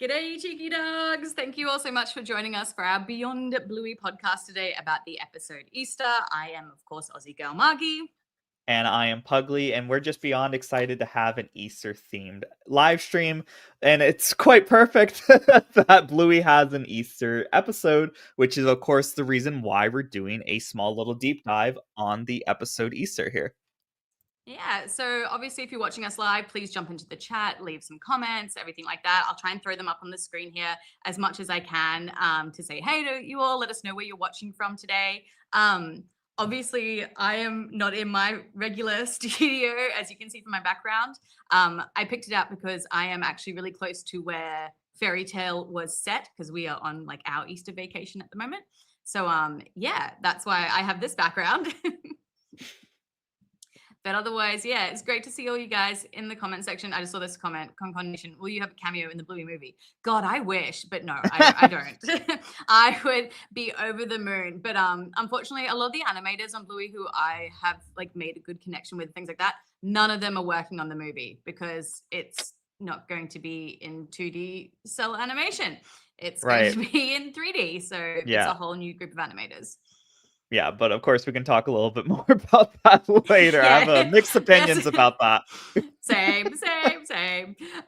G'day, you cheeky dogs. Thank you all so much for joining us for our Beyond Bluey podcast today about the episode Easter. I am, of course, Aussie girl Margie. And I am Pugly, and we're just beyond excited to have an Easter-themed live stream. And it's quite perfect that Bluey has an Easter episode, which is, of course, the reason why we're doing a small little deep dive on the episode Easter here. Yeah, so obviously if you're watching us live, please jump into the chat, leave some comments, everything like that. I'll try and throw them up on the screen here as much as I can to say hey to you all. Let us know where you're watching from today. Obviously, I am not in my regular studio, as you can see from my background. I picked it out because I am actually really close to where Fairy Tale was set because we are on like our Easter vacation at the moment. So yeah, that's why I have this background. But otherwise, yeah, it's great to see all you guys in the comment section. I just saw this comment, Concon, will you have a cameo in the Bluey movie? God, I wish, but no, I don't. I would be over the moon. But unfortunately, a lot of the animators on Bluey who I have like made a good connection with, things like that, none of them are working on the movie because it's not going to be in 2D cell animation. It's going to be in 3D. So it's a whole new group of animators. Yeah, but of course we can talk a little bit more about that later. I have mixed opinions about that. Same.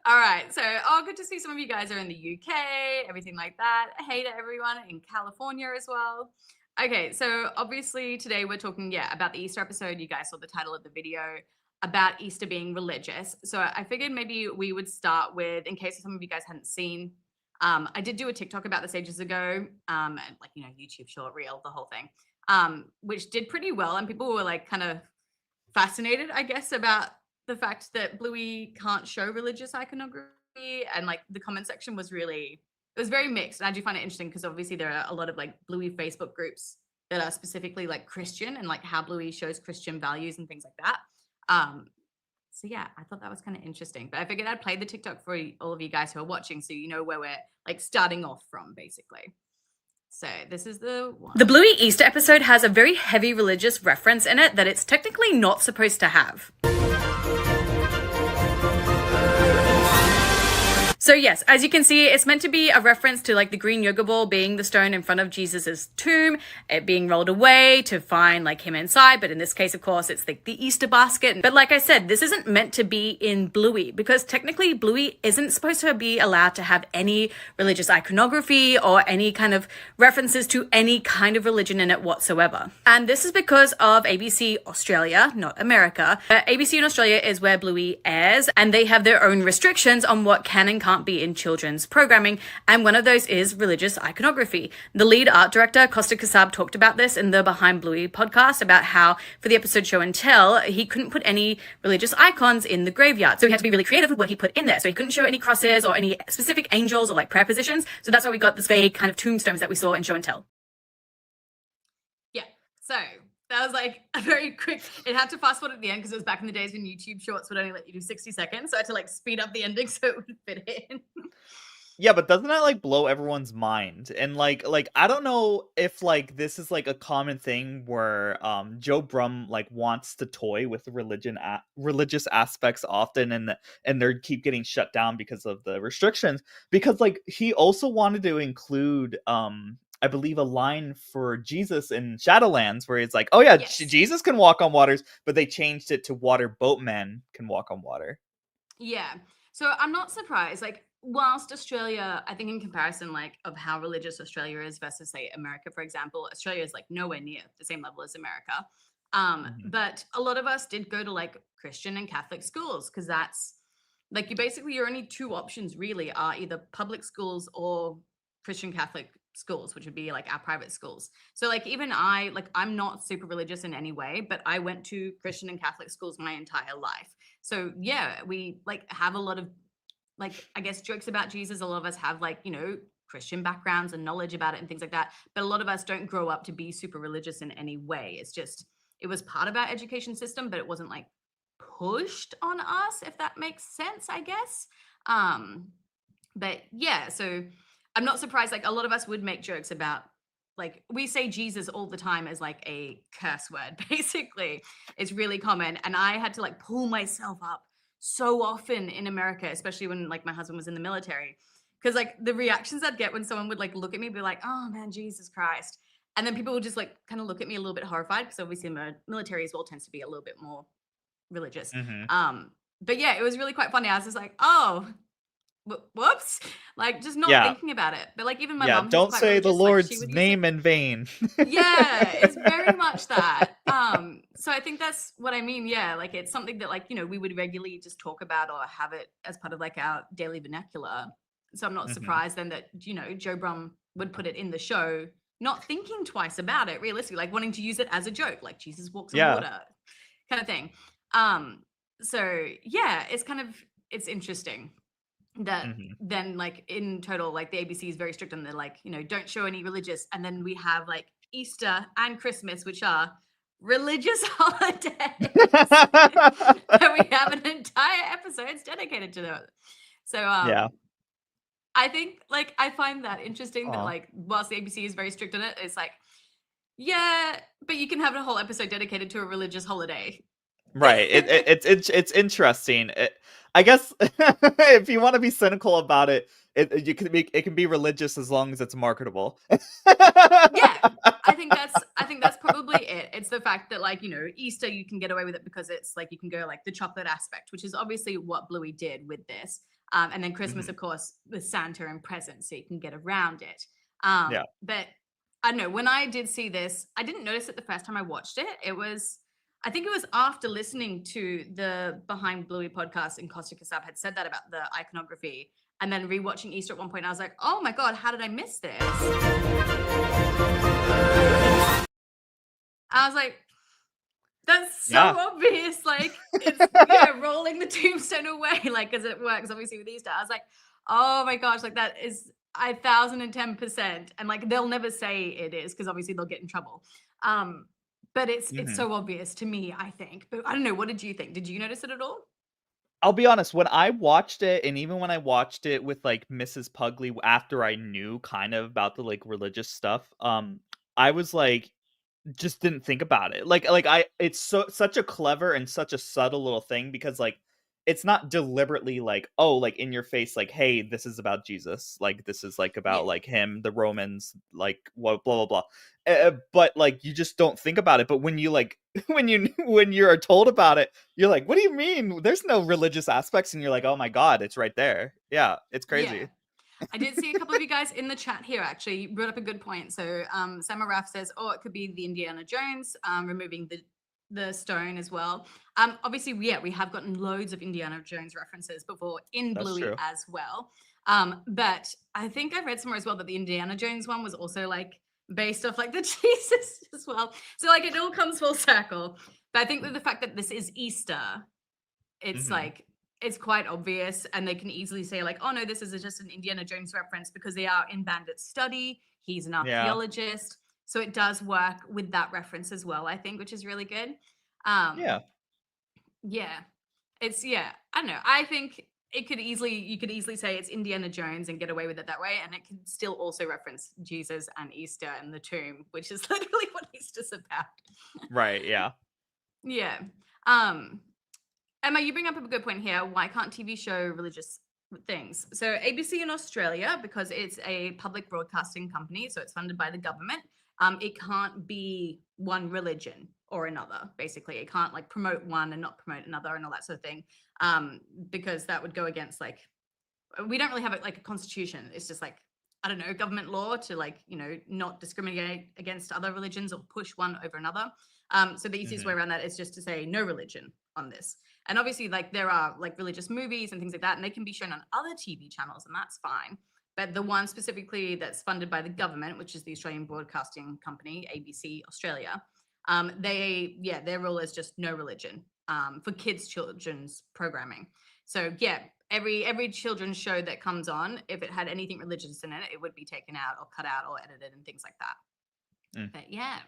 All right, so good to see some of you guys are in the UK, everything like that. Hey to everyone in California as well. Okay, so obviously today we're talking, about the Easter episode. You guys saw the title of the video about Easter being religious. So I figured maybe we would start with, in case some of you guys hadn't seen, I did do a TikTok about this ages ago, and like, YouTube short reel, the whole thing. Which did pretty well, and people were like kind of fascinated, I guess, about the fact that Bluey can't show religious iconography, and like the comment section was very mixed. And I do find it interesting because obviously there are a lot of like Bluey Facebook groups that are specifically like Christian and like how Bluey shows Christian values and things like that. So yeah, I thought that was kind of interesting, but I figured I'd play the TikTok for all of you guys who are watching so you know where we're like starting off from, basically. So this is the one. The Bluey Easter episode has a very heavy religious reference in it that it's technically not supposed to have. So yes, as you can see, it's meant to be a reference to like the green yoga ball being the stone in front of Jesus's tomb, it being rolled away to find like him inside. But in this case, of course, it's like the Easter basket. But like I said, this isn't meant to be in Bluey because technically Bluey isn't supposed to be allowed to have any religious iconography or any kind of references to any kind of religion in it whatsoever. And this is because of ABC Australia, not America. ABC in Australia is where Bluey airs, and they have their own restrictions on what can and can't be in children's programming, and one of those is religious iconography. The lead art director, Costa Kassab, talked about this in the Behind Bluey podcast about how for the episode Show and Tell, he couldn't put any religious icons in the graveyard. So he had to be really creative with what he put in there. So he couldn't show any crosses or any specific angels or like prayer positions. So that's why we got this vague kind of tombstones that we saw in Show and Tell. Yeah, so that was like a very quick, it had to fast forward at the end because it was back in the days when YouTube shorts would only let you do 60 seconds. So I had to like speed up the ending so it would fit in. Yeah, but doesn't that like blow everyone's mind? And like I don't know if like this is like a common thing where Joe Brum like wants to toy with religious aspects often, and they keep getting shut down because of the restrictions. Because like he also wanted to include I believe a line for Jesus in Shadowlands where it's like, oh yeah, yes, Jesus can walk on waters, but they changed it to water boatmen can walk on water. Yeah. So I'm not surprised. Like, whilst Australia, I think in comparison, like, of how religious Australia is versus, say, America, for example, Australia is, like, nowhere near the same level as America. But a lot of us did go to, like, Christian and Catholic schools because that's, like, your only two options really are either public schools or Christian Catholic schools, which would be, like, our private schools. So, like, even I'm not super religious in any way, but I went to Christian and Catholic schools my entire life. So, yeah, we, like, have a lot of, like, I guess jokes about Jesus. A lot of us have like, Christian backgrounds and knowledge about it and things like that. But a lot of us don't grow up to be super religious in any way. It's just, it was part of our education system, but it wasn't like pushed on us, if that makes sense, I guess. But yeah, so I'm not surprised. Like a lot of us would make jokes about, like, we say Jesus all the time as like a curse word, basically. It's really common. And I had to like pull myself up so often in America, especially when like my husband was in the military, because like the reactions I'd get when someone would like look at me and be like, "Oh man, Jesus Christ," and then people would just like kind of look at me a little bit horrified because obviously military as well tends to be a little bit more religious. Mhm. But yeah, it was really quite funny. I was just like, "Oh, whoops," like just not Yeah. thinking about it. But like even my Yeah, mom, who's don't quite say the religious, like she Lord's would use it. name in vain. Yeah, it's very much that. So I think that's what I mean. Yeah, like it's something that like, we would regularly just talk about or have it as part of like our daily vernacular. So I'm not Mhm. surprised then that, Joe Brum would put it in the show, not thinking twice about it, realistically, like wanting to use it as a joke, like Jesus walks on Yeah. water kind of thing. So yeah, it's interesting that Mhm. then like in total like the ABC is very strict on the like don't show any religious, and then we have like Easter and Christmas, which are religious holidays and we have an entire episodes dedicated to them. So Yeah. I think like I find that interesting that Aw. like whilst the ABC is very strict on it, it's like yeah, but you can have a whole episode dedicated to a religious holiday. Right. It's interesting. I guess if you want to be cynical about it, it can be religious as long as it's marketable. Yeah, I think that's probably it. It's the fact that like, Easter you can get away with it because it's like you can go like the chocolate aspect, which is obviously what Bluey did with this. And then Christmas, Mhm. of course, with Santa and presents, so you can get around it. Yeah. But I don't know, when I did see this, I didn't notice it the first time I watched it. I think it was after listening to the Behind Bluey podcast, and Costa Kasab had said that about the iconography. And then rewatching Easter at one point, I was like, oh my God, how did I miss this? I was like, that's so Yeah. obvious. Like, it's rolling the tombstone away, like, because it works obviously with Easter. I was like, oh my gosh, like that is 1010%. And like, they'll never say it is because obviously they'll get in trouble. But it's Mhm. so obvious to me, I think. But I don't know, what did you think? Did you notice it at all? I'll be honest, when I watched it, and even when I watched it with, like, Mrs. Pugly after I knew kind of about the, like, religious stuff, I was like, just didn't think about it. I it's such a clever and such a subtle little thing because, like, it's not deliberately like, "Oh," like, in your face, like, "Hey, this is about Jesus." Like, this is, like, Yeah. about, like, him, the Romans, like, what blah, blah, blah. But, like, you just don't think about it, but when you, like when you're told about it, you're like, "What do you mean? There's no religious aspects," and you're like, "Oh my god, it's right there." Yeah, it's Yeah. crazy. I did see a couple of you guys in the chat here actually. You brought up a good point. So Sama Raf says, oh, it could be the Indiana Jones, removing the stone as well. Obviously, yeah, we have gotten loads of Indiana Jones references before in That's Bluey true. as well. But I think I read somewhere as well that the Indiana Jones one was also like based off like the Jesus as well. So like it all comes full circle. But I think with the fact that this is Easter, it's Mhm. like it's quite obvious, and they can easily say like, oh no, this is just an Indiana Jones reference because they are in Bandit's study, he's an Yeah. archaeologist, so it does work with that reference as well, I think, which is really good. um Yeah. yeah, I don't know, I think you could easily say it's Indiana Jones and get away with it that way, and it can still also reference Jesus and Easter and the tomb, which is literally what Easter's about. Right, yeah. Yeah. um Emma, you bring up a good point here. Why can't TV show religious things? So ABC in Australia, because it's a public broadcasting company, so it's funded by the government. It can't be one religion or another. Basically, it can't like promote one and not promote another and all that sort of thing, because that would go against like we don't really have like a constitution. It's just like I don't know, government law to like not discriminate against other religions or push one over another. So the easiest way Mhm. around that is just to say no religion on this. And obviously, like there are like religious movies and things like that, and they can be shown on other TV channels, and that's fine. But the one specifically that's funded by the government, which is the Australian Broadcasting Company, ABC Australia, their rule is just no religion for children's programming. So yeah, every children's show that comes on, if it had anything religious in it, it would be taken out or cut out or edited and things like that. Mm. But yeah,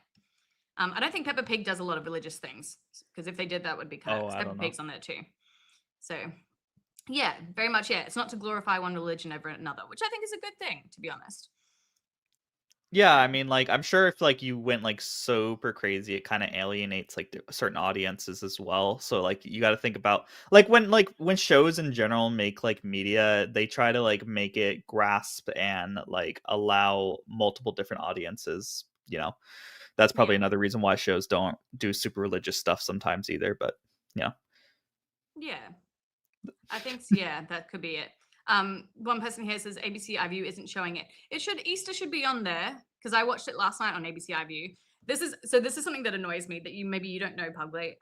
I don't think Peppa Pig does a lot of religious things because if they did, that would be cut out. Oh, 'Cause I Peppa don't know. Pig's on there too. So yeah, very much. Yeah, it's not to glorify one religion over another, which I think is a good thing, to be honest. Yeah, I mean, like, I'm sure if like you went like super crazy, it kind of alienates like certain audiences as well. So like you got to think about like when shows in general make like media, they try to like make it grasp and like allow multiple different audiences. That's probably Yeah. another reason why shows don't do super religious stuff sometimes either. But yeah, Yeah. I think yeah, that could be it. One person here says ABC iView isn't showing it. Easter should be on there because I watched it last night on ABC iView. This is something that annoys me that you don't know, Pugly.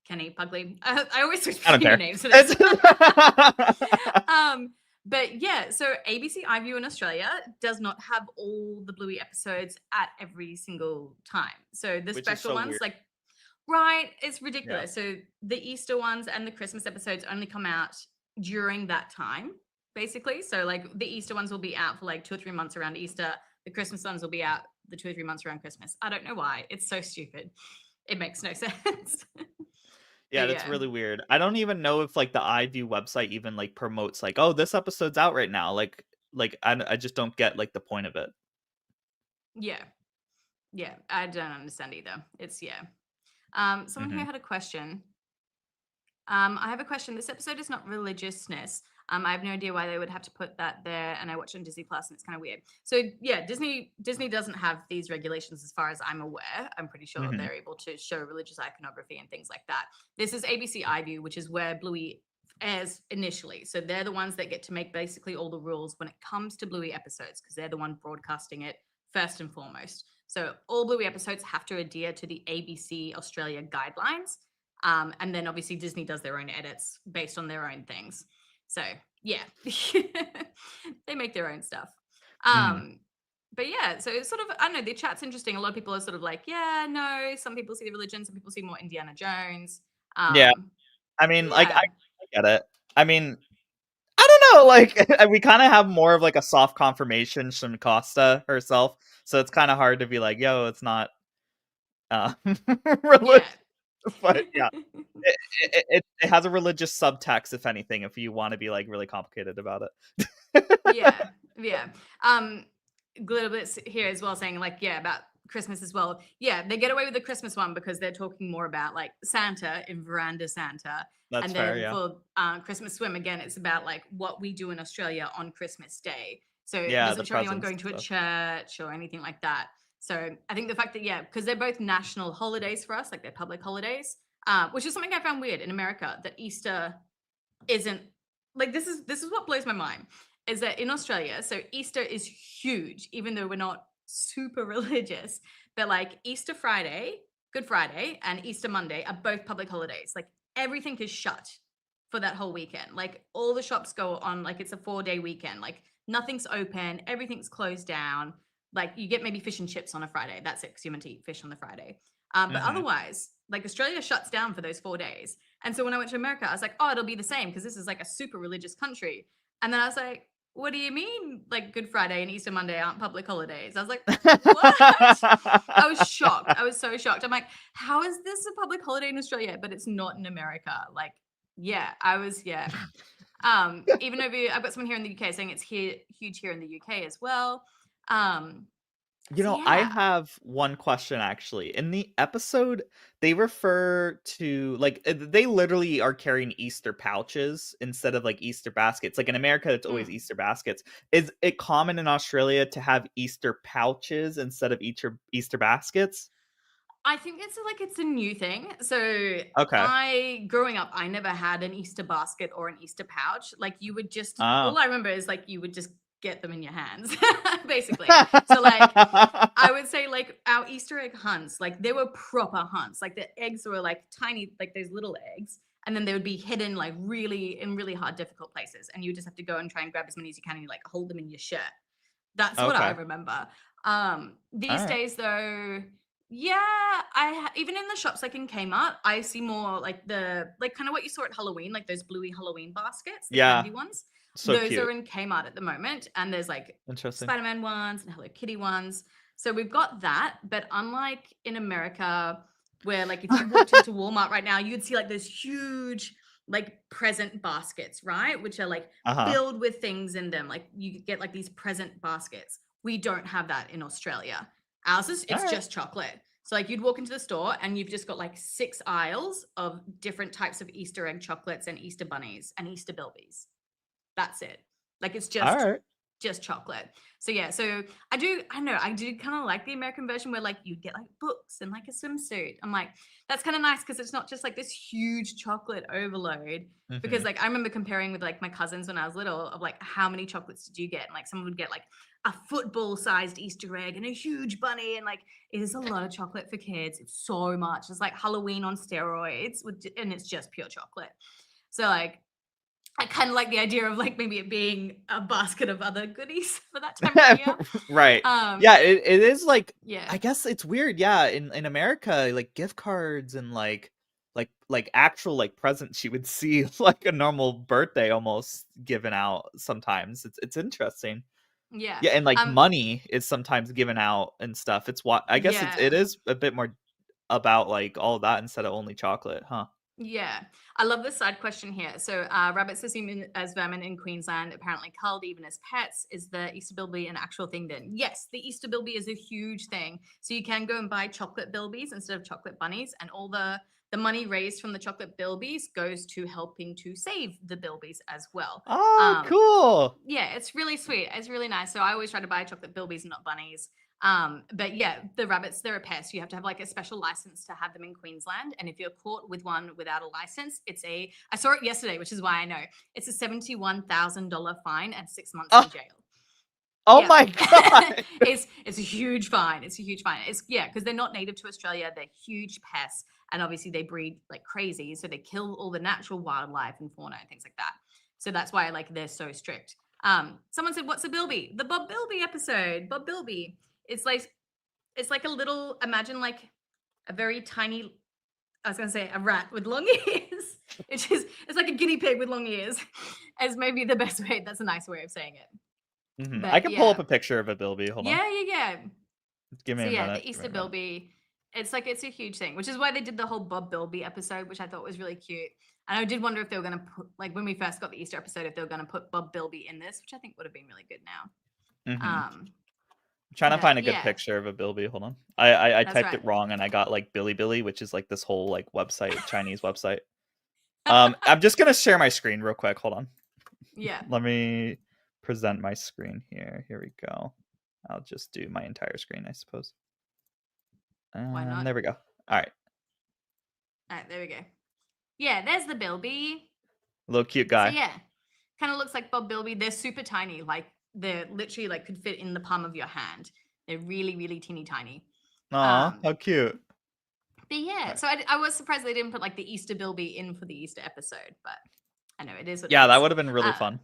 Kenny Pugly. I always switch kind of between your fair. names for this. But yeah, so ABC iView in Australia does not have all the Bluey episodes at every single time. So the Which is special so ones, weird. like right, it's Yeah. ridiculous. So the Easter ones and the Christmas episodes only come out during that time, basically. So like the Easter ones will be out for like 2 or 3 months around Easter. The Christmas ones will be out the 2 or 3 months around Christmas. I don't know why. It's so stupid. It makes no sense. Yeah, But that's yeah. really weird. I don't even know if like the iView website even like promotes like, oh, this episode's out right now. I just don't get like the point of it. Yeah. Yeah. I don't understand either. It's yeah. Someone here Hmm. had a question. I have a question. This episode is not religiousness. I have no idea why they would have to put that there, and I watch it on Disney Plus, and it's kind of weird. So yeah, Disney doesn't have these regulations as far as I'm aware. I'm pretty sure Hmm. they're able to show religious iconography and things like that. This is ABC iView, which is where Bluey airs initially. So they're the ones that get to make basically all the rules when it comes to Bluey episodes because they're the one broadcasting it first and foremost. So all Bluey episodes have to adhere to the ABC Australia guidelines. And then obviously Disney does their own edits based on their own things. So yeah, they make their own stuff. Hmm. But yeah, so it's sort of, I don't know, the chat's interesting. A lot of people are sort of like, yeah, no, some people see the religion, some people see more Indiana Jones. Yeah, I mean, like Yeah, I get it. I mean, I don't know. Like we kind of have more of like a soft confirmation from Costa herself, so it's kind of hard to be like, yo, it's not yeah. religious. But yeah, it has a religious subtext, if anything, if you want to be like really complicated about it. Yeah, yeah. Glitterbits here as well saying like, yeah, about Christmas as well. Yeah, they get away with the Christmas one because they're talking more about like Santa in Veranda Santa. That's And fair, then yeah. for Christmas Swim, again, it's about like what we do in Australia on Christmas Day. So it Yeah, doesn't the show anyone presents going and to a stuff. church or anything like that. So I think the fact that, yeah, because they're both national holidays for us, like they're public holidays, which is something I found weird in America that Easter isn't like this is what blows my mind is that in Australia, so Easter is huge, even though we're not super religious, but like Easter Friday, Good Friday, and Easter Monday are both public holidays. Like everything is shut for that whole weekend. Like all the shops go on, like it's a 4-day weekend. Like nothing's open, everything's closed down. Like you get maybe fish and chips on a Friday. That's it, because you meant to eat fish on the Friday. But Hmm. otherwise, like Australia shuts down for those 4 days. And so when I went to America, I was like, oh, it'll be the same because this is like a super religious country. And then I was like, what do you mean like Good Friday and Easter Monday aren't public holidays? I was like, what? I was shocked. I was so shocked. I'm like, how is this a public holiday in Australia, but it's not in America? Like, yeah, yeah. Even over, I've got someone here in the UK saying it's huge here in the UK as well. So I yeah. have one question actually. In the episode, they refer to like they literally are carrying Easter pouches instead of like Easter baskets. Like in America, it's always Mm. Easter baskets. Is it common in Australia to have Easter pouches instead of Easter baskets? I think it's a new thing. So Okay. growing up, I never had an Easter basket or an Easter pouch. Like you would just, all Oh. I remember is like you would just get them in your hands, basically. So like I would say like our Easter egg hunts, like they were proper hunts. Like the eggs were like tiny, like those little eggs, and then they would be hidden like really in really hard, difficult places, and you just have to go and try and grab as many as you can, and you like hold them in your shirt. That's what I Okay. remember. All These right. days though, yeah, even in the shops like in Kmart, I see more like the like kind of what you saw at Halloween, like those bluey Halloween baskets, the Yeah. candy ones. So Those cute. are in Kmart at the moment, and there's like Interesting. Spider-Man ones and Hello Kitty ones. So we've got that, but unlike in America, where like if you walked into Walmart right now, you'd see like those huge like present baskets, right? Which are like Uh-huh. filled with things in them. Like you get like these present baskets. we don't have that in Australia. Ours is it's Alright. just chocolate. So like you'd walk into the store and you've just got like 6 aisles of different types of Easter egg chocolates and Easter bunnies and Easter Bilbies. That's it. Like it's Alright. just chocolate. So yeah, so I do kind of like the American version where like you get like books and like a swimsuit. I'm like, that's kind of nice because it's not just like this huge chocolate overload. Because Mhm. like I remember comparing with like my cousins when I was little of like how many chocolates did you get? And like someone would get like a football sized Easter egg and a huge bunny, and like it is a lot of chocolate for kids. It's so much. It's like Halloween on steroids and it's just pure chocolate. So like I kind of like the idea of like maybe it being a basket of other goodies for that time of year. Right. Um, Yeah, it is like yeah, I guess it's weird. Yeah, in America, like gift cards and like actual like presents you would see like a normal birthday almost given out sometimes. It's interesting. yeah, Yeah, and like money is sometimes given out and stuff. It's what I guess it yeah, is a bit more about like all that instead of only chocolate, huh? yeah. I love this side question here. So, rabbits are seen as vermin in Queensland, apparently culled even as pets. Is the Easter Bilby an actual thing then? Yes, the Easter Bilby is a huge thing. So you can go and buy chocolate Bilbies instead of chocolate bunnies, and all the money raised from the chocolate Bilbies goes to helping to save the Bilbies as well. Oh, Um, cool. yeah, it's really sweet. It's really nice. So I always try to buy chocolate Bilbies, not bunnies. But yeah, the rabbits, they're a pest. You have to have like a special license to have them in Queensland. And if you're caught with one without a license, I saw it yesterday, which is why I know. It's a $71,000 fine and 6 months Oh, in jail. oh Yeah. my god. It's a huge fine. It's a huge fine. It's yeah, because they're not native to Australia. They're huge pests. And obviously they breed like crazy. So they kill all the natural wildlife and fauna and things like that. So that's why like they're so strict. Someone said, "What's a bilby?" The Bob Bilby episode. Bob Bilby. It's like a little. Imagine like a very tiny. I was gonna say a rat with long ears. It's like a guinea pig with long ears, as maybe the best way. That's a nice way of saying it. I But can pull up yeah, a picture of a bilby. Hold on. yeah. Give me So a yeah, minute. the Give me Easter a minute. Bilby, it's a huge thing, which is why they did the whole Bob Bilby episode, which I thought was really cute. And I did wonder if they were gonna put like when we first got the Easter episode, if they were gonna put Bob Bilby in this, which I think would have been really good now. Mhm. Um, Trying to find but a good yeah, picture of a bilby. Hold on. I that's typed right. it wrong and I got like Billy, which is like this whole like website, Chinese website. I'm just gonna share my screen real quick. Hold on. Yeah. Let me present my screen here. Here we go. I'll just do my entire screen, I suppose. Why And not? there we go. All right. All right, there we go. Yeah, there's the Bilby. Little cute So guy. yeah, kind of looks like Bob Bilby. They're super tiny, like they're literally like could fit in the palm of your hand. They're really, really teeny tiny. Aw, Um, how cute. but yeah, Alright. so I was surprised they didn't put like the Easter Bilby in for the Easter episode, but I know it is what it Yeah, that is. would have been really Uh, fun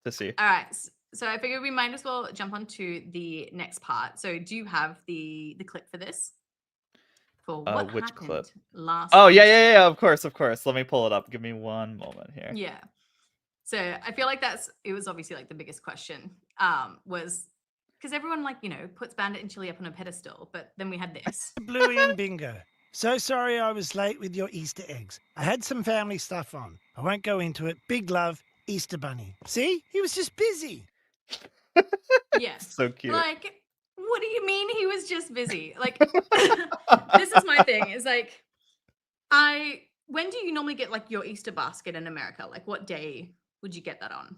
to see. all right, so I figured we might as well jump on to the next part. So do you have the clip for this? For what Which clip? happened last Oh, yeah, Easter? of course, of course. Let me pull it up. Give me one moment here. Yeah. So I feel like it was obviously like the biggest question, was because everyone like, puts Bandit and Chili up on a pedestal, but then we had this. Bluey and Bingo. So sorry I was late with your Easter eggs. I had some family stuff on. I won't go into it. Big love, Easter Bunny. See? He was just busy. Yeah. So cute. Like, what do you mean he was just busy? Like, this is my thing, is like, when do you normally get like your Easter basket in America? Like, what day would you get that on?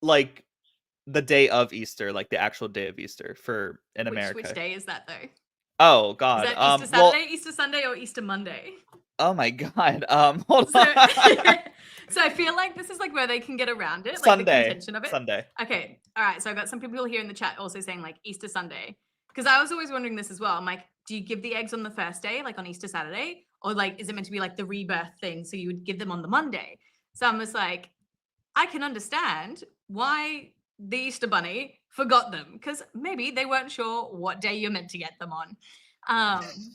Like the day of Easter, like the actual day of Easter for in America. Which day is that though? Oh Is god. that Easter Saturday, Easter Sunday, or Easter Monday? Oh my god. Hold So, on. so I feel like this is like where they can get around it, like the Sunday. contention of it. Sunday. Okay, all right. So I got some people here in the chat also saying like Easter Sunday, because I was always wondering this as well. I'm like, do you give the eggs on the first day, like on Easter Saturday, or like is it meant to be like the rebirth thing? So you would give them on the Monday. So I'm just like, I can understand why the Easter Bunny forgot them, because maybe they weren't sure what day you're meant to get them on.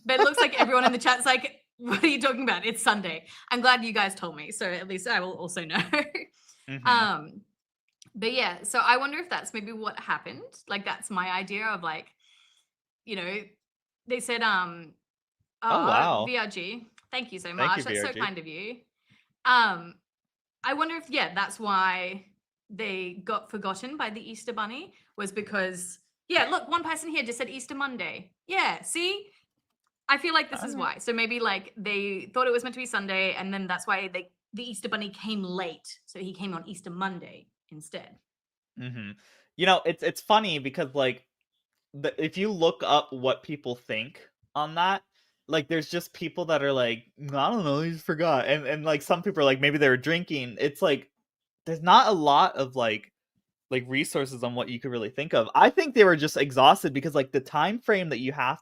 But it looks like everyone in the chat's like, what are you talking about? It's Sunday. I'm glad you guys told me, so at least I will also know. Mhm. But yeah, so I wonder if that's maybe what happened. Like that's my idea of like, they said Oh wow. VRG. Thank you so Thank you, much. That's so VRG. kind of you. I wonder if that's why they got forgotten by the Easter Bunny, was because Yeah, look, one person here just said Easter Monday. Yeah, see? I feel like this is why. So maybe like they thought it was meant to be Sunday, and then that's why the Easter Bunny came late. So he came on Easter Monday instead. Mm-hmm. You know, it's funny because like if you look up what people think on that, like there's just people that are like, I don't know, you just forgot, and like some people are like maybe they were drinking. It's like there's not a lot of like resources on what you could really think of. I think they were just exhausted because like the time frame that you have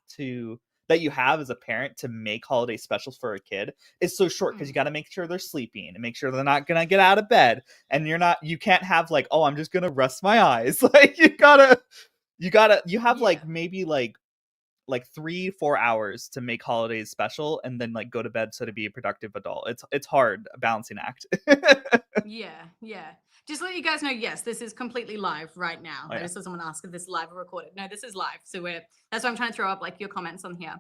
as a parent to make holiday specials for a kid is so short because you got to make sure they're sleeping and make sure they're not gonna get out of bed, and you can't have like, oh, I'm just gonna rest my eyes. Like you have like maybe like 3-4 hours to make holidays special and then like go to bed so to be a productive adult. It's hard, a balancing act. Yeah. Just let you guys know, yes, this is completely live right now. Oh, I yeah. just saw someone ask if this is live or recorded. No, this is live. So that's why I'm trying to throw up like your comments on here.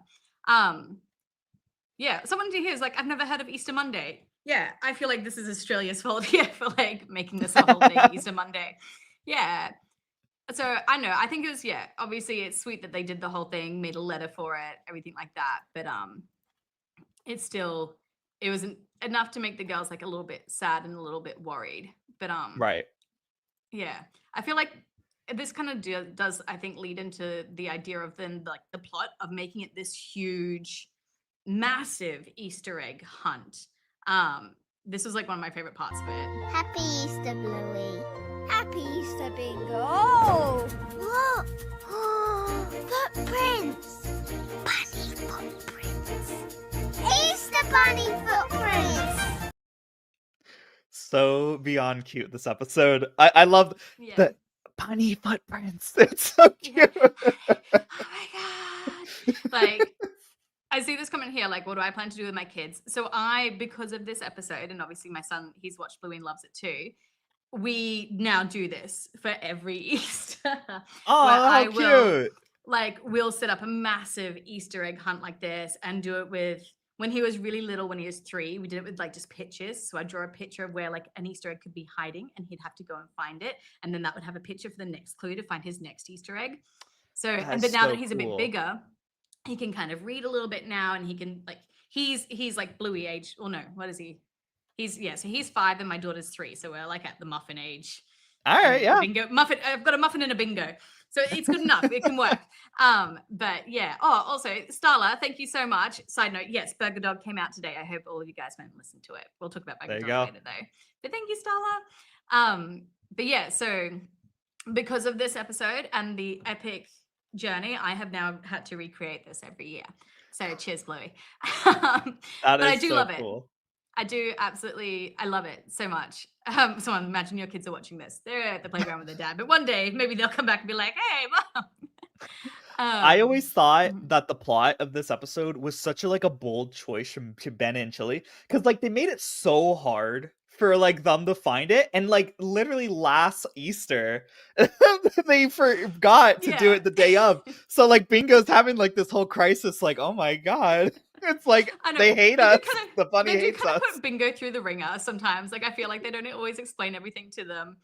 Yeah, someone here is like, I've never heard of Easter Monday. Yeah, I feel like this is Australia's fault here for like making this a whole thing, Easter Monday. Yeah. So I know, I think it was, obviously it's sweet that they did the whole thing, made a letter for it, everything like that. But it wasn't enough to make the girls like a little bit sad and a little bit worried. But Right. yeah, I feel like this kind of does, I think, lead into the idea of then like the plot of making it this huge, massive Easter egg hunt. This was like one of my favorite parts of it. Happy Easter, Bluey. Happy Easter, Bingo. Oh, look. Footprints. Bunny footprints. Easter bunny footprints. So beyond cute, this episode. I love the bunny footprints. It's so cute. Oh my god! Like, I see this comment here. Like, what do I plan to do with my kids? So because of this episode, and obviously my son, he's watched Bluey and loves it too. We now do this for every Easter. Oh, how cute! We'll set up a massive Easter egg hunt like this and do it with. When he was really little, when he was 3, we did it with like just pictures. So I'd draw a picture of where like an Easter egg could be hiding and he'd have to go and find it. And then that would have a picture for the next clue to find his next Easter egg. So, but now that he's a bit bigger, he can kind of read a little bit now, and he can like, he's like Bluey age. Or no, what is he? So he's 5 and my daughter's 3. So we're like at the muffin age. All right, yeah. Bingo muffin. I've got a muffin and a bingo. So it's good enough. It can work. But yeah. Oh, also, Starla, thank you so much. Side note, yes, Burger Dog came out today. I hope all of you guys went and listened to it. We'll talk about Burger Dog later, though. But thank you, Starla. But yeah, so because of this episode and the epic journey, I have now had to recreate this every year. So cheers, Bluey. But I do love it. I do absolutely. I love it so much. Someone imagine your kids are watching this. They're at the playground with their dad, but one day maybe they'll come back and be like, "Hey, mom." I always thought that the plot of this episode was such a bold choice from Ben and Chili, because like they made it so hard for like them to find it, and like literally last Easter they forgot to do it the day of. So like Bingo's having like this whole crisis, like, oh my god. It's like they hate us. The bunny hates us. Put Bingo through the ringer sometimes. Like I feel like they don't always explain everything to them.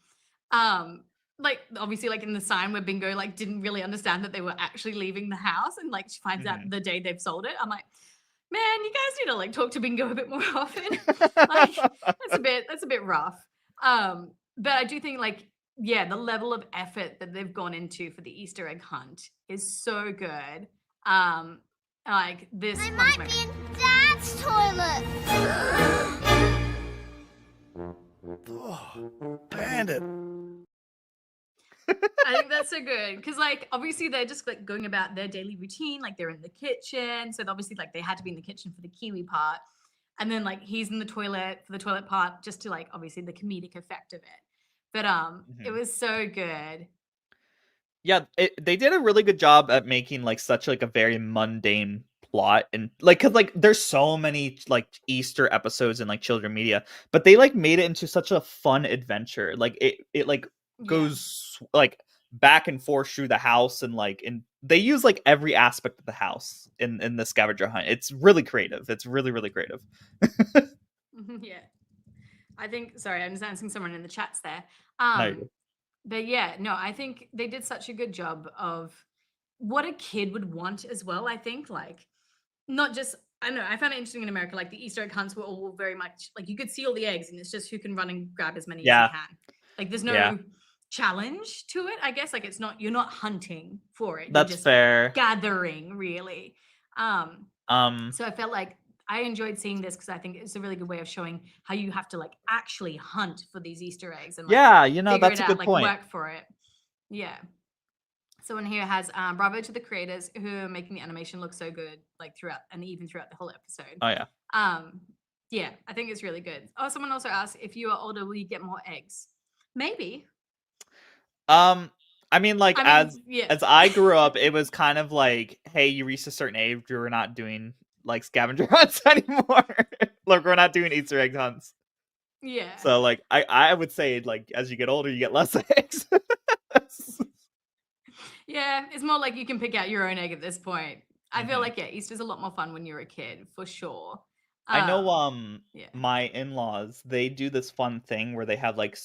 Like obviously like in the sign where Bingo like didn't really understand that they were actually leaving the house, and like she finds out the day they've sold it. I'm like, man, you guys need to like talk to Bingo a bit more often. Like that's a bit rough. But I do think like, yeah, the level of effort that they've gone into for the Easter egg hunt is so good. Like this. I might be in Dad's toilet. Oh, Bandit. I think that's so good because like obviously they're just like going about their daily routine, like they're in the kitchen, so obviously like they had to be in the kitchen for the kiwi part, and then like he's in the toilet for the toilet part just to like obviously the comedic effect of it. But it was so good. Yeah, they did a really good job at making like such like a very mundane plot, and like because like there's so many like Easter episodes in like children media, but they like made it into such a fun adventure. Like it like goes like back and forth through the house, and like they use like every aspect of the house in the scavenger hunt. It's really creative. It's really creative. Yeah, I think. Sorry, I'm just answering someone in the chats there. No. But yeah, no, I think they did such a good job of what a kid would want as well. I think like not just I don't know. I found it interesting in America. Like the Easter egg hunts were all very much like you could see all the eggs, and it's just who can run and grab as many as you Yeah, can. Like there's yeah, no challenge to it. I guess like it's not you're not hunting for it. You're that's just fair. gathering really. Um, Um, so I felt like I enjoyed seeing this because I think it's a really good way of showing how you have to like actually hunt for these Easter eggs and like yeah, you know, figure it that's a out, good like point. work for it. Yeah. Someone here has bravo to the creators who are making the animation look so good, like throughout and even throughout the whole episode. Oh yeah. Um, yeah, I think it's really good. Oh, someone also asked if you are older, will you get more eggs? Maybe. I mean, like I mean, yeah. as I grew up, it was kind of like, hey, you reached a certain age, we're not doing like scavenger hunts anymore. Like we're not doing Easter egg hunts. Yeah. So like I would say like as you get older, you get less eggs. Yeah, it's more like you can pick out your own egg at this point. I feel Mhm. like yeah, Easter's a lot more fun when you're a kid, for sure. I know Yeah. my in-laws, they do this fun thing where they have like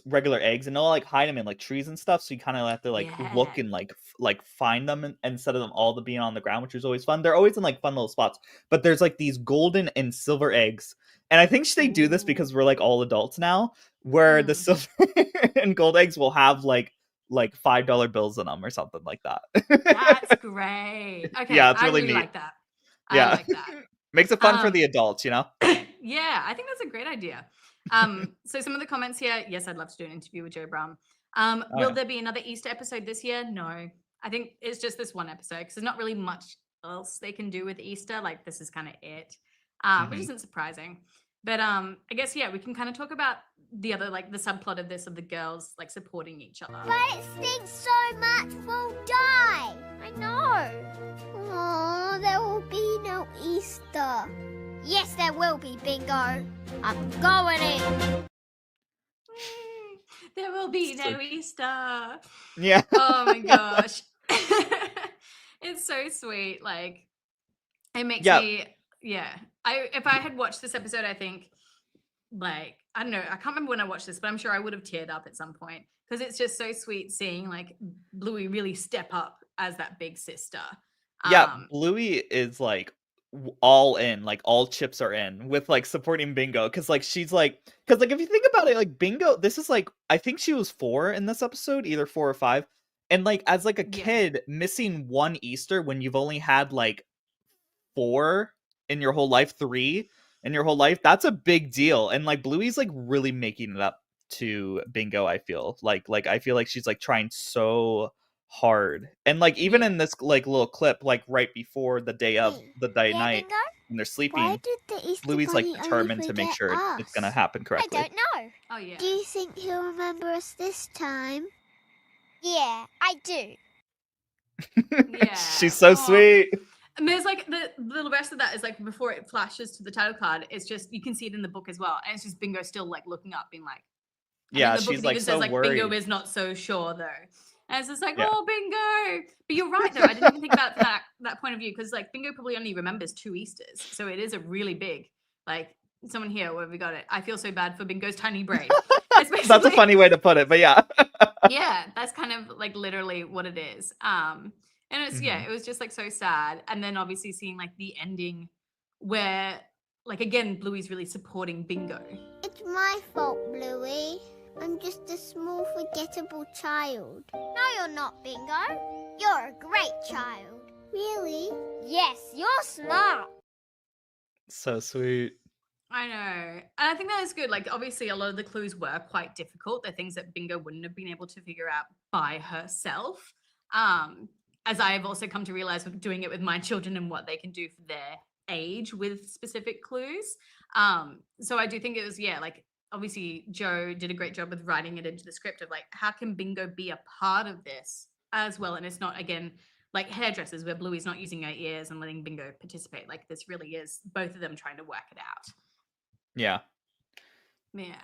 regular eggs and they'll like hide them in like trees and stuff, so you kind of have to like look Yeah. and like like find them instead of them all being on the ground, which is always fun. They're always in like fun little spots. But there's like these golden and silver eggs. And I think they do this Ooh. because we're like all adults now, where the Mm. silver and gold eggs will have like $5 bills in them or something like that. That's great. Okay, Yeah, it's I really really neat. like that. I Yeah. like that. Makes it fun for Um, the adults, you know? yeah, I think that's a great idea. So some of the comments here, yes, I'd love to do an interview with Joe Brum. Oh Will yeah. there be another Easter episode this year? No. I think it's just this one episode because there's not really much else they can do with Easter. Like this is kind of it. Which Mhm. isn't surprising. But I guess yeah, we can kind of talk about the other like the subplot of this of the girls like supporting each other. But it stinks so much, we'll die. I know. Oh, there will be no Easter. Yes, there will be, Bingo. I'm going in. There will be no Easter. Yeah. Oh my gosh. It's so sweet. Like it makes Yeah. me yeah. If I had watched this episode, I think like I don't know, I can't remember when I watched this, but I'm sure I would have teared up at some point because it's just so sweet seeing like Bluey really step up as that big sister. Yeah, Bluey is like all in, like all chips are in with like supporting Bingo because like she's like because like if you think about it, like Bingo, this is like I think she was 4 in this episode, either 4 or 5, and like as like a Yeah. kid missing one Easter when you've only had like 4 in your whole life, 3 in your whole life, that's a big deal. And like Bluey's like really making it up to Bingo. I feel like I feel like she's like trying so hard, and like even Yeah. in this like little clip, like right before the day of the day Yeah, night Bingo? when they're Why sleeping, did the Easter Bluey's like Bunny only determined to make forget sure us? it's gonna happen I correctly. don't know. Oh yeah. Do you think he'll remember us this time? Yeah, I do. Yeah. She's so Aw. sweet. And there's like the rest of that is like before it flashes to the title card, it's just you can see it in the book as well. And it's just Bingo still like looking up, being like and Yeah, in the book she's it like even so says like worried. Bingo is not so sure though. And it's just like, Yeah. oh Bingo. But you're right though. I didn't even think about that point of view because like Bingo probably only remembers 2 Easters. So it is a really big like someone here, where have we got it? I feel so bad for Bingo's tiny brain. That's a basically- funny way to put it, but yeah. yeah, that's kind of like literally what it is. And it's yeah, it was just like so sad. And then obviously seeing like the ending where like again Bluey's really supporting Bingo. It's my fault, Bluey. I'm just a small, forgettable child. No, you're not, Bingo. You're a great child. Really? Yes, you're smart. So sweet. I know. And I think that is good. Like obviously a lot of the clues were quite difficult. They're things that Bingo wouldn't have been able to figure out by herself. As I've also come to realize with doing it with my children and what they can do for their age with specific clues. So I do think it was, yeah, like obviously Joe did a great job with writing it into the script of like, how can Bingo be a part of this as well? And it's not, again, like hairdressers where Bluey's not using her ears and letting Bingo participate. Like this really is both of them trying to work it out. Yeah. Yeah.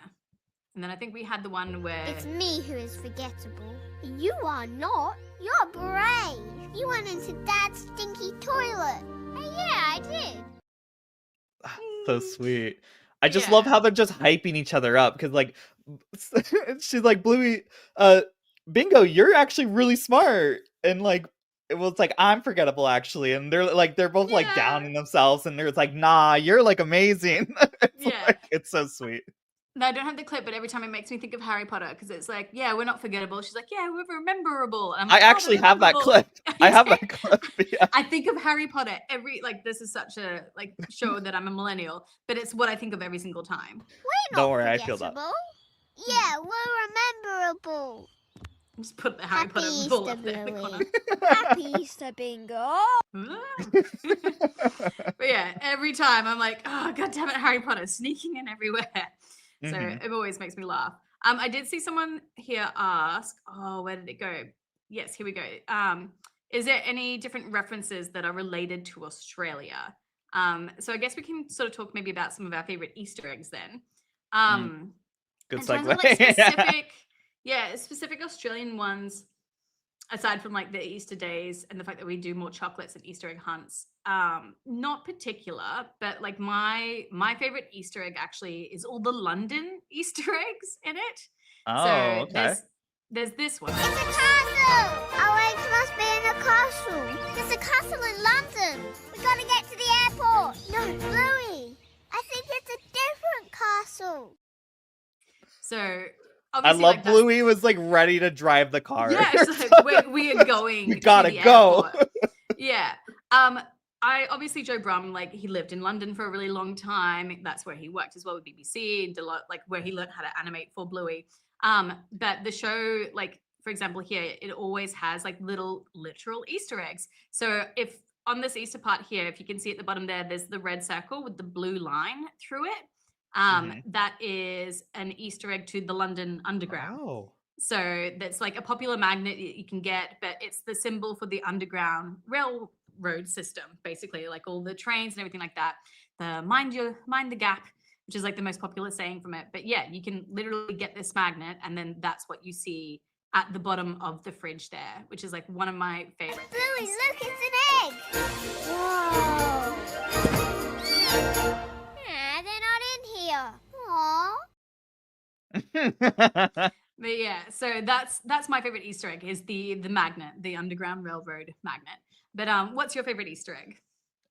And then I think we had the one where It's me who is forgettable. You are not. You're brave. You went into Dad's stinky toilet. Hey, yeah, I did. So sweet. I just love Yeah. how they're just hyping each other up because like she's like Bluey, Bingo, you're actually really smart, and like it was like I'm forgettable actually, and they're both like Yeah. downing themselves, and they're like, nah, you're like amazing. Yeah. It's so sweet. No, I don't have the clip, but every time it makes me think of Harry Potter because it's like, yeah, we're not forgettable. She's like, yeah, we're rememberable. And I'm I like, "Oh, they're actually have that rememberable." clip. I have do? that clip. Yeah. I think of Harry Potter this is such a like show that I'm a millennial, but it's what I think of every single time. We're Don't not worry, I feel that. forgettable. Yeah, we're rememberable. Just put the Harry Happy Potter ball Easter, up there in the corner. Bluey. Happy Easter, Bingo. But yeah, every time I'm like, oh god damn it, Harry Potter sneaking in everywhere. So Mhm. it always makes me laugh. I did see someone here ask, oh, where did it go? Yes, here we go. Is there any different references that are related to Australia? So I guess we can sort of talk maybe about some of our favorite Easter eggs then. Good In terms of like segue. specific Australian ones, aside from like the Easter days and the fact that we do more chocolates and Easter egg hunts, not particular, but like my favorite Easter egg actually is all the London Easter eggs in it. Oh, So okay. there's this one. It's a castle! Our eggs must be in a castle. There's a castle in London. We gotta get to the airport. No, Bluey. I think it's a different castle. So I obviously, love like, that's- Bluey was like ready to drive the car. Yeah, it's like we are going. We gotta to the go. airport. Yeah. I obviously Joe Brumm, like he lived in London for a really long time. That's where he worked as well with BBC and like where he learned how to animate for Bluey. But the show, like for example, here it always has like little literal Easter eggs. So if on this Easter part here, if you can see at the bottom there, there's the red circle with the blue line through it. That is an Easter egg to the London Underground. Oh. So that's like a popular magnet that you can get, but it's the symbol for the underground railroad system, basically, like all the trains and everything like that. The mind the gap, which is like the most popular saying from it. But yeah, you can literally get this magnet, and then that's what you see at the bottom of the fridge there, which is like one of my favorite Bluey, things. look, it's an egg. Whoa. They're not in here. Aww. But yeah, so that's my favorite Easter egg is the magnet, the Underground Railroad magnet. But what's your favorite Easter egg?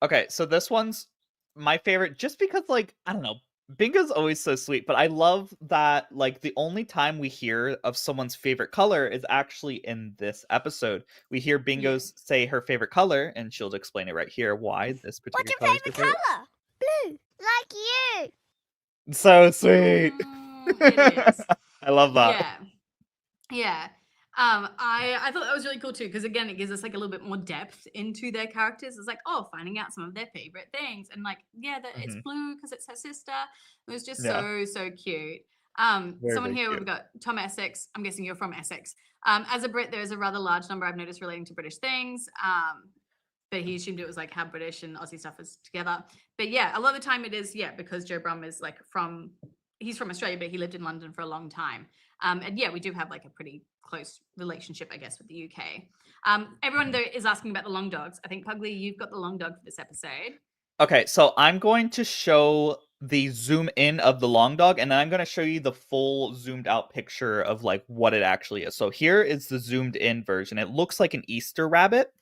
Okay, so this one's my favorite just because like, I don't know, Bingo's always so sweet, but I love that like the only time we hear of someone's favorite color is actually in this episode. We hear Bingo's say her favorite color, and she'll explain it right here why this particular What's your color is favorite her favorite. color? Blue, like you. So sweet. It is. I love that. Yeah. I thought that was really cool too, because again, it gives us like a little bit more depth into their characters. It's like, oh, finding out some of their favorite things, and like, yeah, it's blue because it's her sister. It was just so cute. Someone here, we've got Tom Essex. I'm guessing you're from Essex. As a Brit, there's a rather large number I've noticed relating to British things. But he assumed it was like how British and Aussie stuff is together. But yeah, a lot of the time it is, because Joe Brumm is like he's from Australia, but he lived in London for a long time. And yeah, we do have like a pretty close relationship, I guess, with the UK. Everyone though is asking about the long dogs. I think Pugly, you've got the long dog for this episode. Okay, so I'm going to show the zoom in of the long dog, and then I'm going to show you the full zoomed out picture of like what it actually is. So here is the zoomed in version. It looks like an Easter rabbit.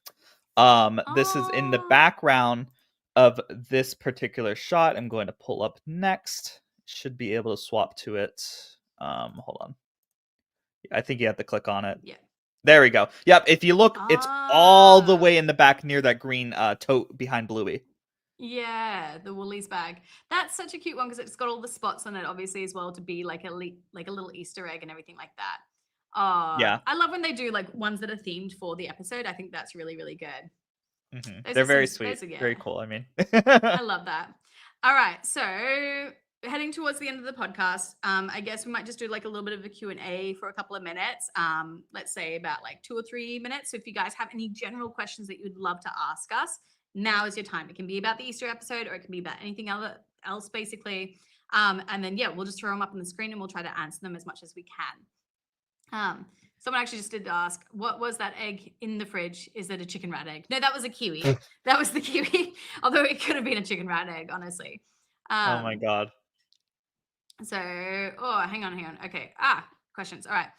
This is in the background of this particular shot. I'm going to pull up next. Should be able to swap to it. Hold on. I think you have to click on it. Yeah. There we go. Yep. If you look, it's all the way in the back near that green tote behind Bluey. Yeah, the Woolies bag. That's such a cute one because it's got all the spots on it, obviously, as well, to be like a little Easter egg and everything like that. Yeah. I love when they do like ones that are themed for the episode. I think that's really, really good. They're very sweet. Very cool. I mean, I love that. All right, so heading towards the end of the podcast, I guess we might just do like a little bit of a Q&A for a couple of minutes. Let's say about like 2 or 3 minutes. So if you guys have any general questions that you'd love to ask us, now is your time. It can be about the Easter episode, or it can be about anything else, basically. And then we'll just throw them up on the screen and we'll try to answer them as much as we can. Someone actually just did ask, what was that egg in the fridge? Is it a chicken rat egg? No, that was a kiwi. That was the kiwi. Although it could have been a chicken rat egg, honestly. Oh my god. So, hang on. Okay. Questions. All right.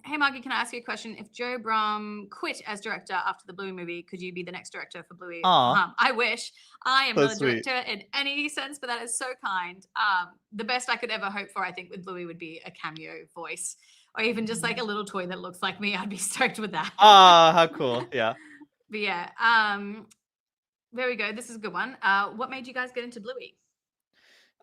Hey, Margie, can I ask you a question? If Joe Brum quit as director after the Bluey movie, could you be the next director for Bluey? Aw, I wish. I am so not a sweet. director in any sense, but that is so kind. The best I could ever hope for, I think, with Bluey would be a cameo voice, or even just like a little toy that looks like me. I'd be stoked with that. Ah, how cool. Yeah. But yeah, there we go. This is a good one. What made you guys get into Bluey?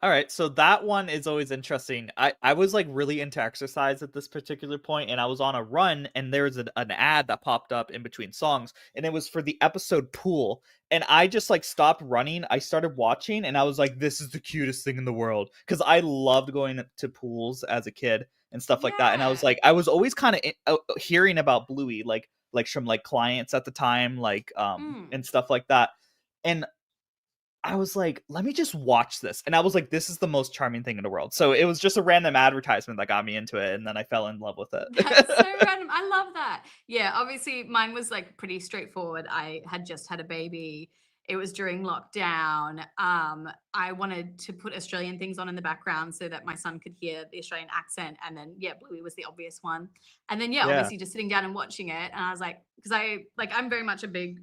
All right, so that one is always interesting. I was like really into exercise at this particular point, and I was on a run, and there was an ad that popped up in between songs, and it was for the episode Pool. And I just like stopped running. I started watching, and I was like, "This is the cutest thing in the world," because I loved going to pools as a kid and stuff like that. And I was Yeah. like, I was always kind of hearing about Bluey, like from like clients at the time, like and stuff like that. And I was like, let me just watch this. And I was like, this is the most charming thing in the world. So it was just a random advertisement that got me into it. And then I fell in love with it. That's so random. I love that. Yeah, obviously mine was like pretty straightforward. I had just had a baby. It was during lockdown. I wanted to put Australian things on in the background so that my son could hear the Australian accent. And then yeah, Bluey was the obvious one. And then yeah, Yeah. obviously just sitting down and watching it. And I was like, because I'm very much a big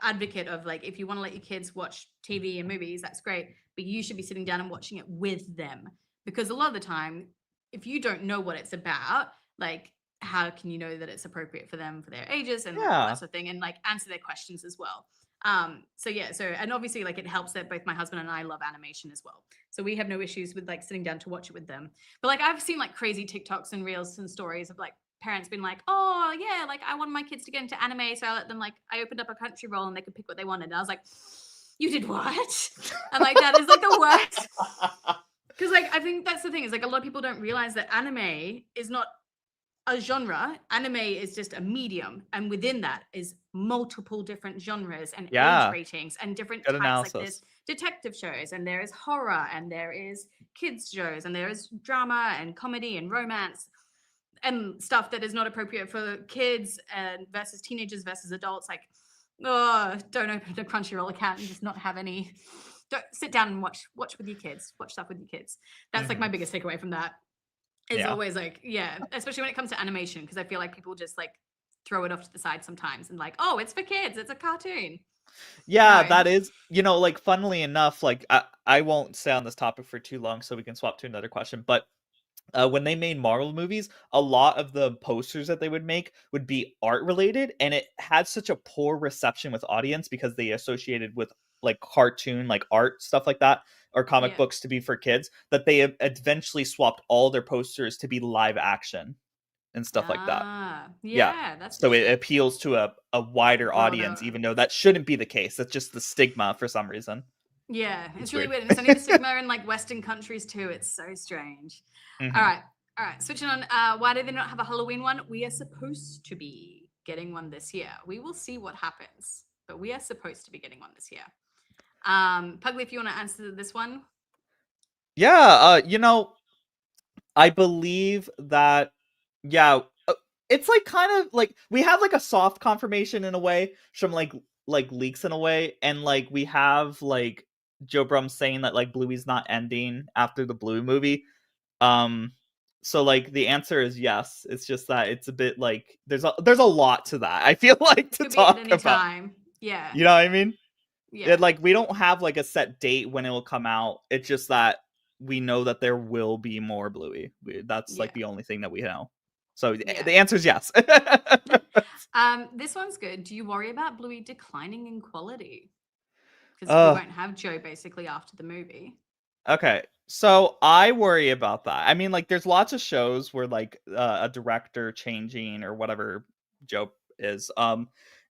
advocate of like, if you want to let your kids watch TV and movies, that's great, but you should be sitting down and watching it with them, because a lot of the time, if you don't know what it's about, like how can you know that it's appropriate for them, for their ages and all Yeah. that sort of thing, and like answer their questions as well. So and obviously like it helps that both my husband and I love animation as well, so we have no issues with like sitting down to watch it with them. But like I've seen like crazy TikToks and reels and stories of like parents been like, oh yeah, like I want my kids to get into anime, so I let them, like, I opened up a country roll and they could pick what they wanted. And I was like, you did what? And like that is like the worst. Because like I think that's the thing, is like a lot of people don't realize that anime is not a genre. Anime is just a medium, and within that is multiple different genres and Yeah. age ratings and different Good types. analysis. Like there's detective shows, and there is horror, and there is kids shows, and there is drama and comedy and romance and stuff that is not appropriate for kids and versus teenagers versus adults. Like, don't open a Crunchyroll account and just not have any. Don't sit down and watch with your kids. Watch stuff with your kids. That's like my biggest takeaway from that. Is Yeah. always like, yeah, especially when it comes to animation, because I feel like people just like throw it off to the side sometimes and like, oh, it's for kids, it's a cartoon. Yeah, No. that is, like, funnily enough, like, I won't stay on this topic for too long, so we can swap to another question. But when they made Marvel movies, a lot of the posters that they would make would be art related, and it had such a poor reception with audience because they associated with like cartoon, like art stuff like that, or comic Yeah. books to be for kids, that they eventually swapped all their posters to be live action and stuff like that. Yeah, that's So it interesting. appeals to a wider Broader. audience, even though that shouldn't be the case. That's just the stigma for some reason. Yeah, it's It's really weird. weird. And it's only the stigma in like Western countries too. It's so strange. Mhm. All right. Switching on. Why do they not have a Halloween one? We are supposed to be getting one this year. We will see what happens, but we are supposed to be getting one this year. Pugly, if you want to answer this one. Yeah, I believe that, yeah, it's like kind of like we have like a soft confirmation in a way from like leaks in a way, and like we have like Joe Brum saying that like Bluey's not ending after the Bluey movie. So like the answer is yes. It's just that it's a bit like there's a lot to that, I feel like, to Could be talk at any about. time. Yeah. You know what I mean? Yeah. Like we don't have like a set date when it will come out. It's just that we know that there will be more Bluey. That's like the only thing that we know. So the answer is yes. This one's good. Do you worry about Bluey declining in quality? Because we won't have Joe basically after the movie. Okay, so I worry about that. I mean, like, there's lots of shows where like a director changing or whatever Joe is, and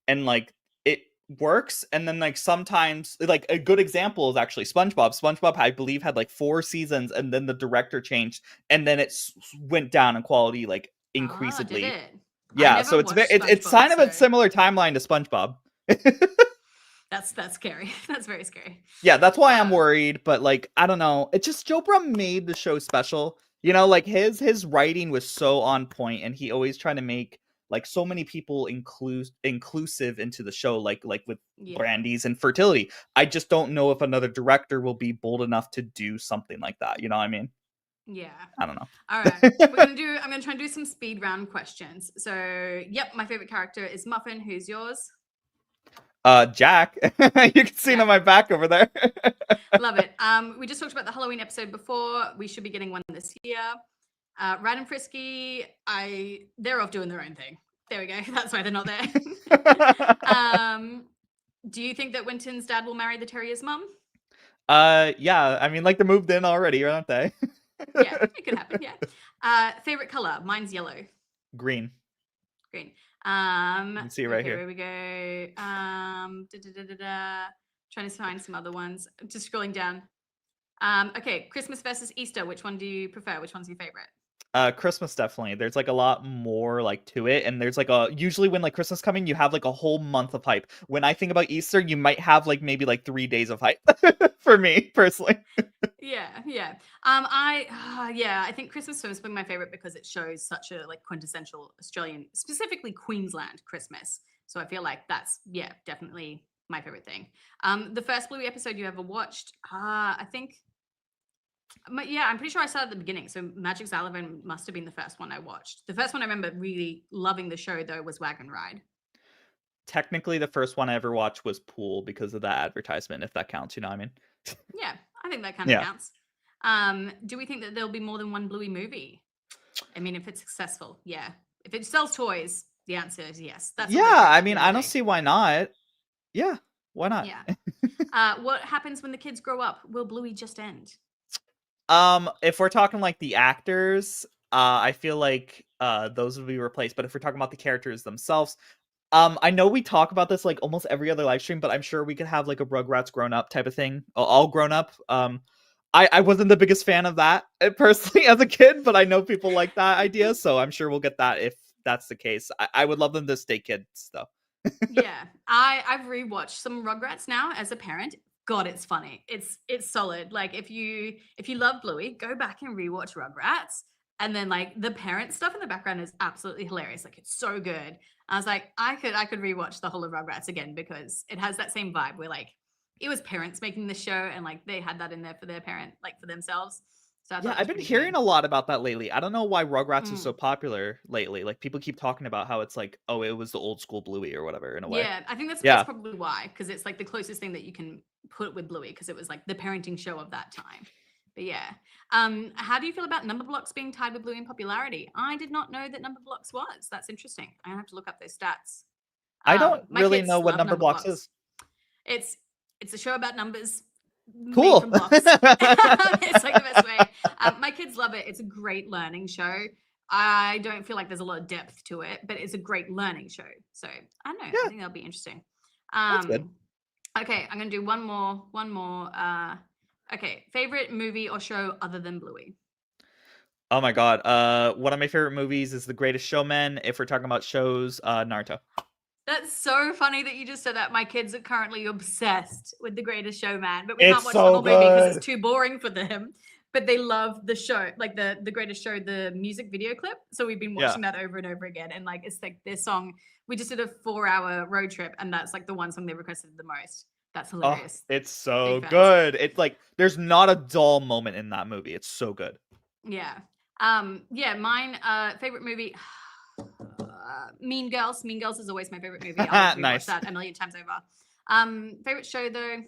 like it works, and then like sometimes, like a good example is actually SpongeBob. SpongeBob, I believe, had like 4 seasons, and then the director changed, and then it went down in quality like increasingly. Did it? Yeah, so it's kind of a similar timeline to SpongeBob. That's scary. That's very scary. Yeah, that's why I'm worried, but like I don't know. It's just Joe Brum made the show special. Like his writing was so on point, and he always tried to make like so many people inclusive into the show, like with Yeah. brandies and fertility. I just don't know if another director will be bold enough to do something like that. You know what I mean? Yeah. I don't know. All right. I'm gonna try and do some speed round questions. So, yep, my favorite character is Muffin. Who's yours? Jack. You can see it on my back over there. Love it. We just talked about the Halloween episode before. We should be getting one this year. Rad and Frisky, they're off doing their own thing. There we go. That's why they're not there. Do you think that Winton's dad will marry the terrier's mum? Yeah. I mean, like they're moved in already, aren't they? Yeah, it could happen. Yeah. Favorite color? Mine's yellow. Green. Green. You can see it right okay, here. Where we go? Trying to find some other ones. Just scrolling down. Okay, Christmas versus Easter. Which one do you prefer? Which one's your favorite? Christmas, definitely. There's like a lot more like to it, and there's like usually when like Christmas coming, you have like a whole month of hype. When I think about Easter, you might have like maybe like 3 days of hype for me personally. Yeah. I think Christmas has been my favorite because it shows such a like quintessential Australian, specifically Queensland Christmas. So I feel like that's definitely my favorite thing. The first Bluey episode you ever watched, I think. I'm pretty sure I started at the beginning. So Magic Xylophone must have been the first one I watched. The first one I remember really loving the show though was Wagon Ride. Technically, the first one I ever watched was Pool because of that advertisement, if that counts. You know what I mean? Yeah, I think that kind of counts. Do we think that there'll be more than one Bluey movie? I mean, if it's successful, yeah. If it sells toys, the answer is yes. That's I mean, I don't see why not. Yeah, why not? Yeah. What happens when the kids grow up? Will Bluey just end? If we're talking like the actors, I feel like those would be replaced. But if we're talking about the characters themselves, I know we talk about this like almost every other live stream, but I'm sure we could have like a Rugrats grown up type of thing, all grown up. I wasn't the biggest fan of that personally as a kid, but I know people like that idea, so I'm sure we'll get that if that's the case. I would love them to stay kids though. Yeah, I've rewatched some Rugrats now as a parent. God, it's funny. It's solid. Like if you love Bluey, go back and rewatch Rugrats. And then like the parent stuff in the background is absolutely hilarious. Like it's so good. I was like, I could rewatch the whole of Rugrats again because it has that same vibe where like it was parents making the show and like they had that in there for their parent, like for themselves. So I've been hearing a lot about that lately. I don't know why Rugrats is so popular lately. Like people keep talking about how it's like, oh, it was the old school Bluey or whatever in a way. Yeah, I think that's probably why, because it's like the closest thing that you can put with Bluey, because it was like the parenting show of that time. But yeah. How do you feel about number blocks being tied with Bluey in popularity? I did not know that number blocks was. That's interesting. I have to look up those stats. I don't really know what number blocks is. It's a show about numbers. Cool. From blocks. It's like the best way. My kids love it. It's a great learning show. I don't feel like there's a lot of depth to it, but it's a great learning show. So I don't know. I think that'll be interesting. That's good. Okay, I'm gonna do one more. Okay, favorite movie or show other than Bluey? Oh my god. One of my favorite movies is The Greatest Showman. If we're talking about shows, Naruto. That's so funny that you just said that. My kids are currently obsessed with The Greatest Showman, but we It's can't watch so the whole movie because good. it's too boring for them. But they love the show, like the Greatest Show, the music video clip. So we've been watching that over and over again. And like, it's like their song. We just did a 4-hour road trip, and that's like the one song they requested the most. That's hilarious. It's so Big fans. good. It's like there's not a dull moment in that movie. It's so good. Yeah. Mine favorite movie. Mean Girls. Mean Girls is always my favorite movie. I'll rewatch that a million times over. Favorite show though.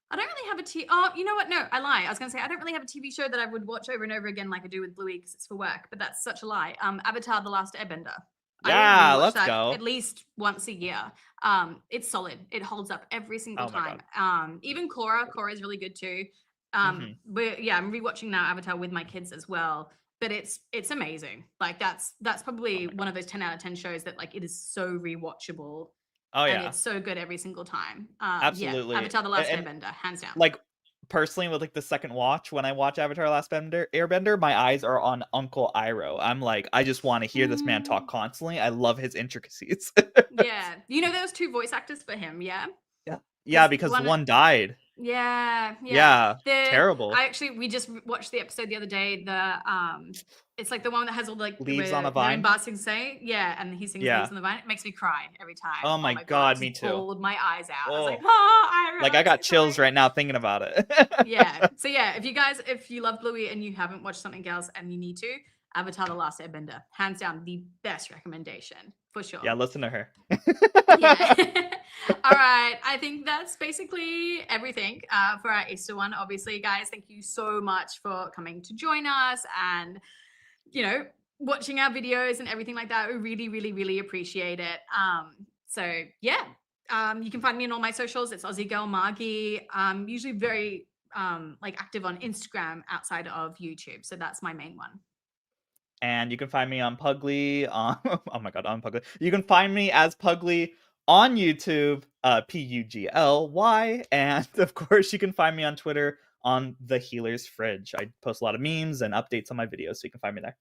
I don't really have a Oh, you know what? No, I lie. I was going to say I don't really have a TV show that I would watch over and over again like I do with Bluey because it's for work. But that's such a lie. Avatar: The Last Airbender. Yeah, I let's that go. at least once a year. It's solid. It holds up every single time. Even Korra is really good too. I'm rewatching now Avatar with my kids as well. But it's amazing. Like that's probably one of those 10 out of 10 shows that like it is so rewatchable. Oh yeah, and it's so good every single time. Absolutely. Yeah, Avatar: The Last Airbender, hands down. Like personally, with like the second watch, when I watch Avatar: Last Airbender, my eyes are on Uncle Iroh. I'm like, I just want to hear this man talk constantly. I love his intricacies. Yeah, you know, there was 2 voice actors for him. Yeah. Yeah, because one died. Yeah. Terrible. We just watched the episode the other day. It's like the one that has all like Leaves on a they're vine. in Basing say, and he sings Yeah. Leaves on the Vine. It makes me cry every time. Oh my God, me it just too. bawled my eyes out. I was Oh. like, I Like I got chills right now thinking about it. So if you love Bluey and you haven't watched something else and you need to, Avatar: The Last Airbender, hands down the best recommendation for sure. Yeah, listen to her. Yeah. All right. I think that's basically everything for our Easter one. Obviously, guys, thank you so much for coming to join us and, watching our videos and everything like that. We really, really, really appreciate it. You can find me on all my socials. It's Aussie Girl Margie. I'm usually very active on Instagram outside of YouTube. So that's my main one. And you can find me on Pugly. On Pugly. You can find me as Pugly on YouTube, Pugly, and of course you can find me on Twitter on The Healer's Fridge. I post a lot of memes and updates on my videos, so you can find me there.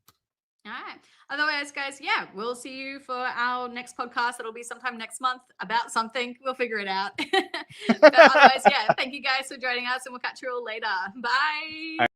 All right. Otherwise, guys, we'll see you for our next podcast. It'll be sometime next month about something. We'll figure it out. But otherwise, thank you guys for joining us, and we'll catch you all later. Bye.